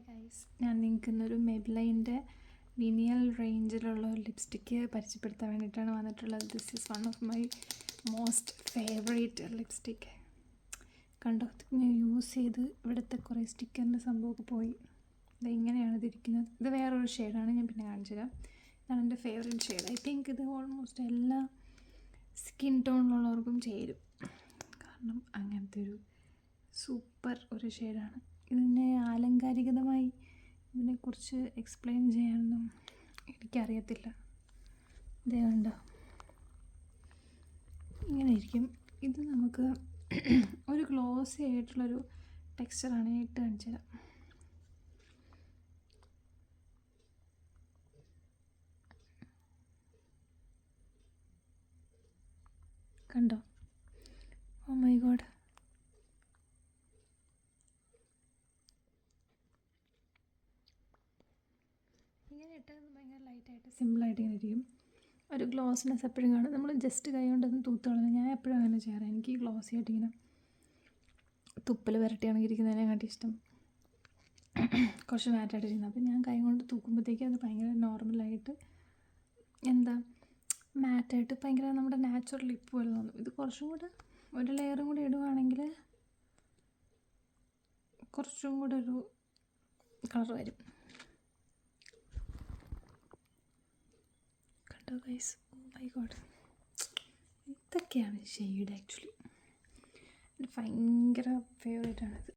Guys, ഞാൻ നിങ്ങൾക്ക് ഇന്നൊരു മെബ്ലൈൻ്റെ വിനിയൽ റേഞ്ചിലുള്ള ഒരു ലിപ്സ്റ്റിക്ക് പരിചയപ്പെടുത്താൻ വേണ്ടിയിട്ടാണ് വന്നിട്ടുള്ളത്. This is one of my most favourite lipstick. കണ്ടോ, ഞാൻ യൂസ് ചെയ്ത് ഇവിടുത്തെ കുറേ സ്റ്റിക്കറിൻ്റെ സംഭവമൊക്കെ പോയി. ഇത് ഇങ്ങനെയാണ് ഇതിരിക്കുന്നത്. ഇത് വേറൊരു ഷെയ്ഡാണ്, ഞാൻ പിന്നെ കാണിച്ചു തരാം. ഇതാണ് എൻ്റെ ഫേവറേറ്റ് ഷെയ്ഡ്. ഐ തിങ്ക് ഇത് ഓൾമോസ്റ്റ് എല്ലാ സ്കിൻ ടോണിലുള്ളവർക്കും ചേരും, കാരണം അങ്ങനത്തെ ഒരു സൂപ്പർ ഒരു ഷെയ്ഡാണ്. ഇതിനെ ആലങ്കാരികതമായി ഇതിനെക്കുറിച്ച് എക്സ്പ്ലെയിൻ ചെയ്യാനൊന്നും എനിക്കറിയത്തില്ല. ഇതേ കണ്ടോ, ഇങ്ങനെ ഇരിക്കും. ഇത് നമുക്ക് ഒരു ഗ്ലോസി ആയിട്ടുള്ളൊരു ടെക്സ്ചറാണ്. ഞാൻ ഇട്ട് കാണിച്ചു തരാം. കണ്ടോ? ഓ മൈ ഗോഡ്, ഇങ്ങനെ ഇട്ടാൽ ഭയങ്കര ലൈറ്റായിട്ട് സിമ്പിളായിട്ട് ഇങ്ങനെ ഇരിക്കും. ഒരു ഗ്ലോസിനെസ് എപ്പോഴും കാണും. നമ്മൾ ജസ്റ്റ് കൈ കൊണ്ടൊന്നും തൂത്ത് കളഞ്ഞാൽ, ഞാൻ എപ്പോഴും അങ്ങനെ ചെയ്യാറ്. എനിക്ക് ഈ ഗ്ലോസി ആയിട്ട് ഇങ്ങനെ തുപ്പൽ വരട്ടിയാണെങ്കിൽ ഇരിക്കുന്നതിനെക്കാട്ടി ഇഷ്ടം കുറച്ച് മാറ്റായിട്ട് ചെയ്യുന്നത്. അപ്പോൾ ഞാൻ കൈ കൊണ്ട് തൂക്കുമ്പോഴത്തേക്കും അത് ഭയങ്കര നോർമലായിട്ട് എന്താ മാറ്റായിട്ട് ഭയങ്കര നമ്മുടെ നാച്ചുറൽ ലിപ്പ് പോലെ തോന്നും. ഇത് കുറച്ചും കൂടെ ഒരു ലെയറും കൂടി ഇടുവാണെങ്കിൽ കുറച്ചും കൂടെ ഒരു കളർ വരും. കണ്ടോ ഗൈസ്? ഓ മൈ ഗോഡ്, ഇതൊക്കെയാണ് ഷെയ്ഡ്. ആക്ച്വലി ഭയങ്കര ഫേവറേറ്റാണിത്.